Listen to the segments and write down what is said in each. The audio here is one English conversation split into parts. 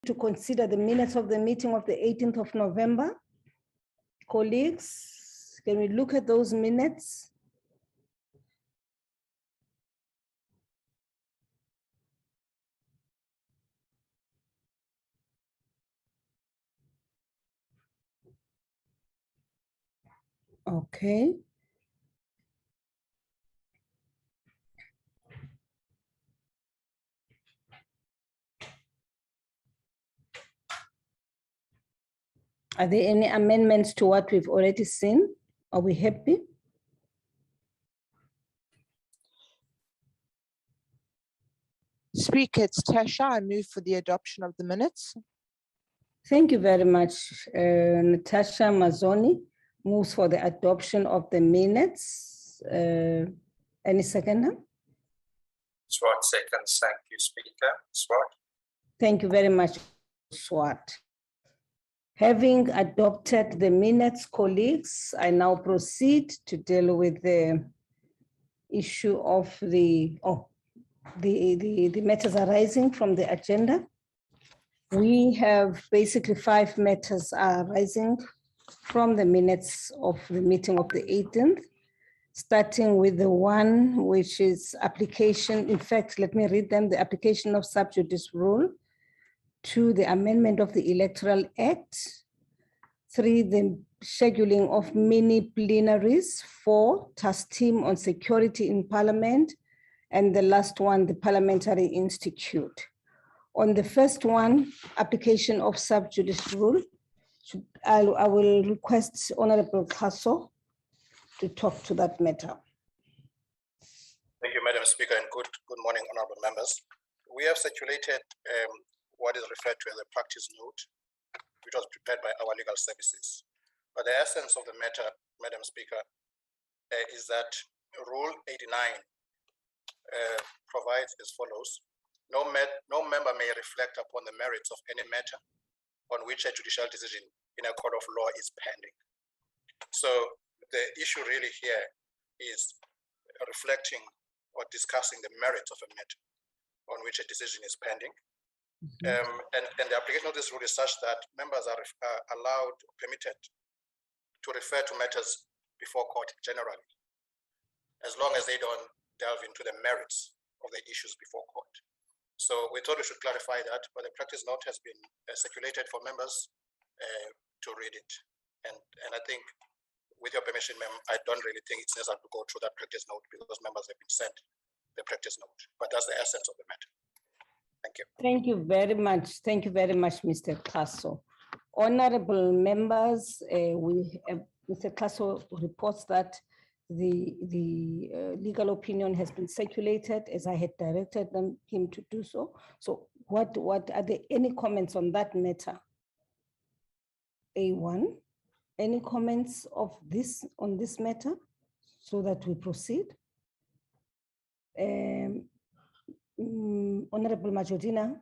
to consider the minutes of the meeting of the 18th of November. Colleagues, can we look at those minutes? Okay. Are there any amendments to what we've already seen? Are we happy? Speaker, it's Tasha. I move for the adoption of the minutes. Thank you very much. Natasha Mazzoni moves for the adoption of the minutes. Any seconder? Swart seconds. Thank you, Speaker. Swart. Thank you very much, Swart. Having adopted the minutes, colleagues, I now proceed to deal with the issue of the matters arising from the agenda. We have basically 5 matters arising from the minutes of the meeting of the 18th, starting with the one which is application. In fact, let me read them. The application of sub judice rule. 2, the amendment of the Electoral Act. 3, the scheduling of mini plenaries. 4, task team on security in Parliament. And the last one, the Parliamentary Institute. On the first one, application of sub judice rule, I will request Honorable Kaso to talk to that matter. Thank you, Madam Speaker, and good morning, honorable members. We have circulated what is referred to as a practice note, which was prepared by our legal services. But the essence of the matter, Madam Speaker, is that Rule 89 provides as follows. No member may reflect upon the merits of any matter on which a judicial decision in a court of law is pending. So the issue really here is reflecting or discussing the merits of a matter on which a decision is pending. And the application of this rule is such that members are allowed, permitted to refer to matters before court generally, as long as they don't delve into the merits of the issues before court. So we thought we should clarify that, but the practice note has been circulated for members to read it. And I think, with your permission, ma'am, I don't really think it's necessary to go through that practice note because members have been sent the practice note, but that's the essence of the matter. Thank you. Thank you very much. Thank you very much, Mr. Kaso. Honorable members, Mr. Kaso reports that the legal opinion has been circulated as I had directed him to do so. So what are there any comments on that matter? A1, any comments of this on this matter so that we proceed? Honorable Majodina.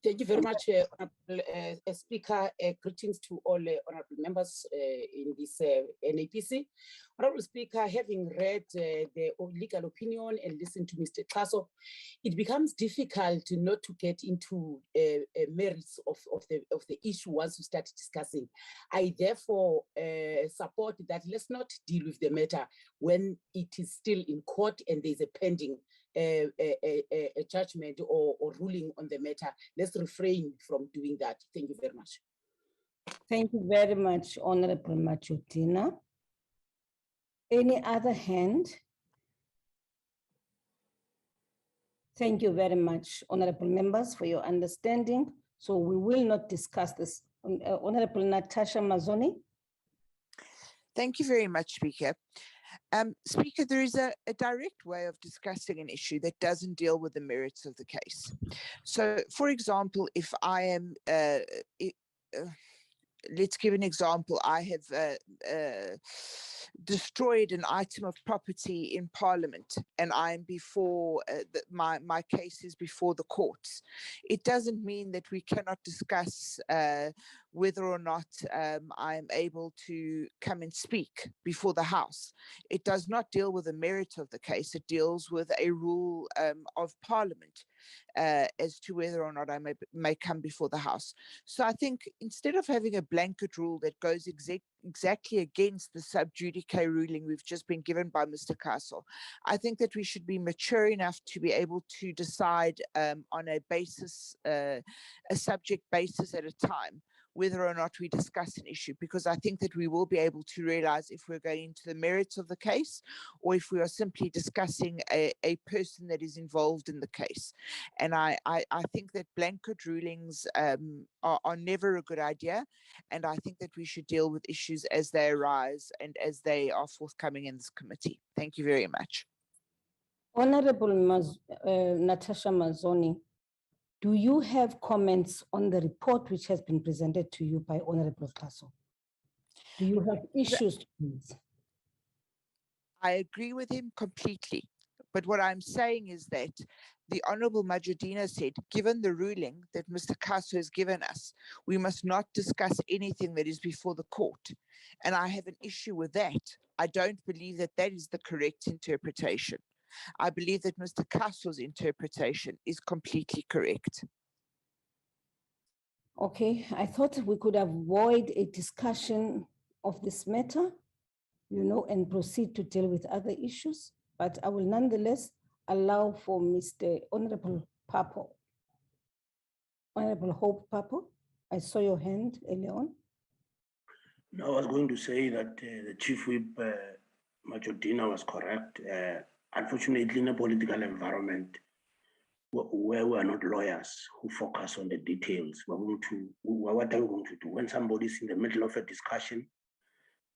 Thank you very much, Speaker. Greetings to all honorable members in this NAPC. Honorable Speaker, having read the legal opinion and listened to Mr. Kaso, it becomes difficult not to get into merits of the issue once we start discussing. I therefore support that let's not deal with the matter when it is still in court and there's a pending a judgment or ruling on the matter. Let's refrain from doing that. Thank you very much. Thank you very much, Honorable Machutina. Any other hand? Thank you very much, honorable members, for your understanding. So we will not discuss this. Honorable Natasha Mazzoni. Thank you very much, Speaker. Speaker, there is a direct way of discussing an issue that doesn't deal with the merits of the case. So, for example, if I am, let's give an example, I have destroyed an item of property in Parliament and I'm before, my case is before the courts. It doesn't mean that we cannot discuss whether or not I'm able to come and speak before the House. It does not deal with the merit of the case. It deals with a rule of Parliament as to whether or not I may come before the House. So I think instead of having a blanket rule that goes exactly against the sub judice ruling we've just been given by Mr. Castle, I think that we should be mature enough to be able to decide on a basis, a subject basis at a time, whether or not we discuss an issue, because I think that we will be able to realize if we're going into the merits of the case or if we are simply discussing a person that is involved in the case. And I think that blanket rulings are never a good idea. And I think that we should deal with issues as they arise and as they are forthcoming in this committee. Thank you very much. Honorable Natasha Mazzoni, do you have comments on the report which has been presented to you by Honorable Castle? Do you have issues to raise? I agree with him completely. But what I'm saying is that the Honorable Majudina said, given the ruling that Mr. Kaso has given us, we must not discuss anything that is before the court. And I have an issue with that. I don't believe that that is the correct interpretation. I believe that Mr. Kaso's interpretation is completely correct. Okay, I thought we could avoid a discussion of this matter, and proceed to deal with other issues, but I will nonetheless allow for Mr. Honorable Papo. Honorable Hope Papo, I saw your hand earlier on. No, I was going to say that the Chief Whip, Majodina, was correct. Unfortunately, in a political environment where we are not lawyers who focus on the details, what are we going to do? When somebody's in the middle of a discussion,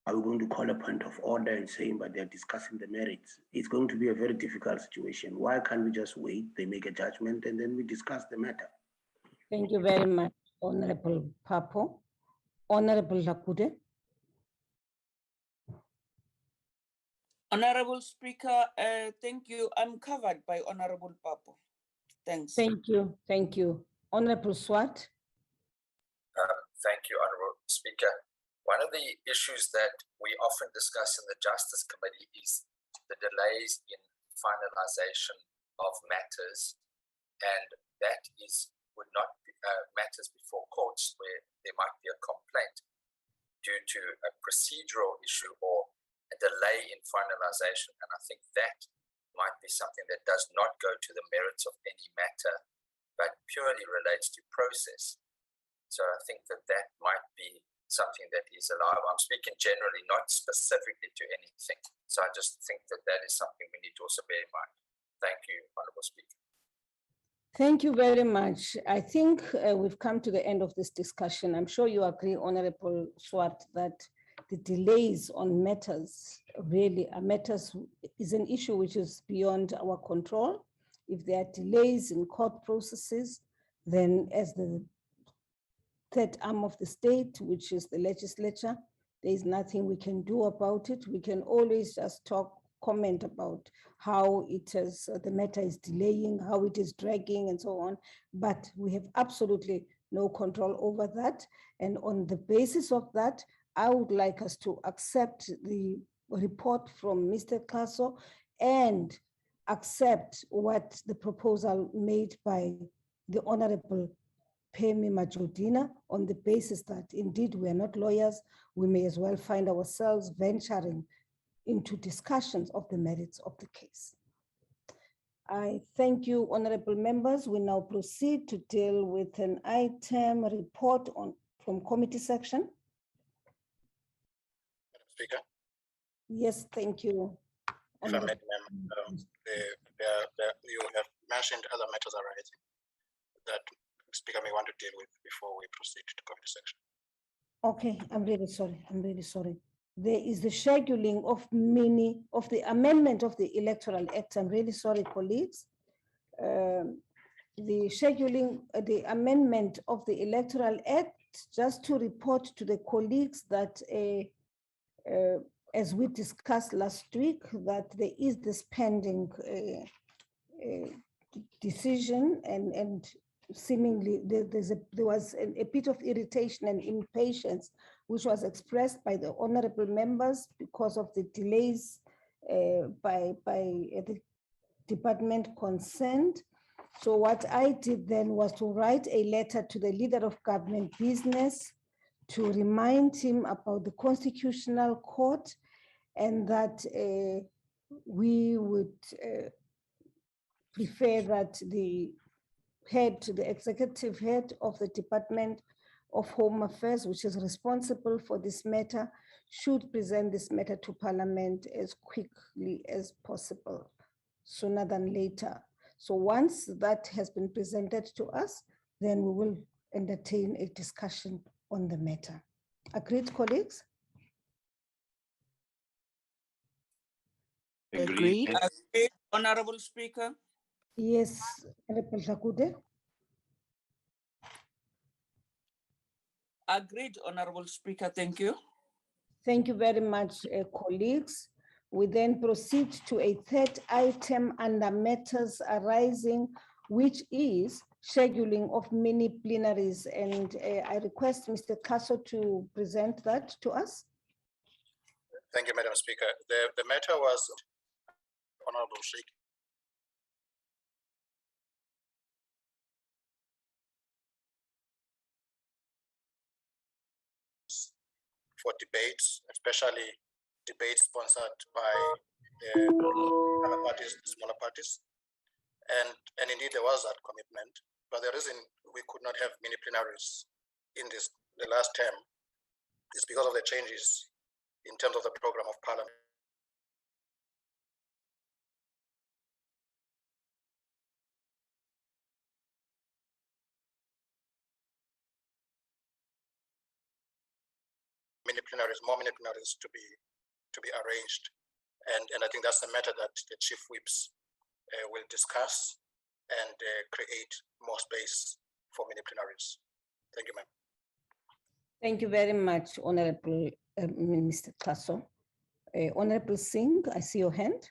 are we going to call a point of order and saying, but they're discussing the merits? It's going to be a very difficult situation. Why can't we just wait? They make a judgment and then we discuss the matter. Thank you very much, Honorable Papo. Honorable Lakude. Honorable Speaker, thank you. I'm covered by Honorable Papo. Thanks. Thank you. Thank you. Honorable Swart. Thank you, Honorable Speaker. One of the issues that we often discuss in the Justice Committee is the delays in finalization of matters, and that would not be matters before courts where there might be a complaint due to a procedural issue or a delay in finalization. And I think that might be something that does not go to the merits of any matter, but purely relates to process. So I think that might be something that is allowable. I'm speaking generally, not specifically to anything. So I just think that is something we need to also bear in mind. Thank you, Honorable Speaker. Thank you very much. I think we've come to the end of this discussion. I'm sure you agree, Honorable Swart, that the delays on matters really is an issue which is beyond our control. If there are delays in court processes, then as the third arm of the state, which is the legislature, there is nothing we can do about it. We can always just comment about how the matter is delaying, how it is dragging and so on, but we have absolutely no control over that. And on the basis of that, I would like us to accept the report from Mr. Kaso and accept what the proposal made by the Honorable Pemi Majodina on the basis that indeed we are not lawyers, we may as well find ourselves venturing into discussions of the merits of the case. I thank you, honorable members. We now proceed to deal with an item report from committee section. Madam Speaker. Yes, thank you. If I may, ma'am, you have mentioned other matters arising that the Speaker may want to deal with before we proceed to committee section. Okay, I'm really sorry. I'm really sorry. There is the scheduling of the amendment of the Electoral Act. I'm really sorry, colleagues. The scheduling, the amendment of the Electoral Act, just to report to the colleagues that as we discussed last week, that there is this pending decision and seemingly there was a bit of irritation and impatience which was expressed by the honorable members because of the delays by the department concerned. So what I did then was to write a letter to the leader of government business to remind him about the Constitutional Court and that we would prefer that the executive head of the Department of Home Affairs, which is responsible for this matter, should present this matter to Parliament as quickly as possible, sooner than later. So once that has been presented to us, then we will entertain a discussion on the matter. Agreed, colleagues? Agreed. Agreed, Honorable Speaker. Yes, Honorable Zakude. Agreed, Honorable Speaker. Thank you. Thank you very much, colleagues. We then proceed to a third item under matters arising, which is scheduling of mini plenaries. And I request Mr. Kaso to present that to us. Thank you, Madam Speaker. The matter was Honorable Sheikh. For debates, especially debates sponsored by other parties, smaller parties. And indeed there was that commitment, but the reason we could not have mini plenaries in the last term is because of the changes in terms of the program of Parliament. More mini plenaries to be arranged, and I think that's the matter that the chief whips will discuss and create more space for mini plenaries. Thank you, ma'am. Thank you very much, Honorable Mr. Kaso. Honorable Singh, I see your hand.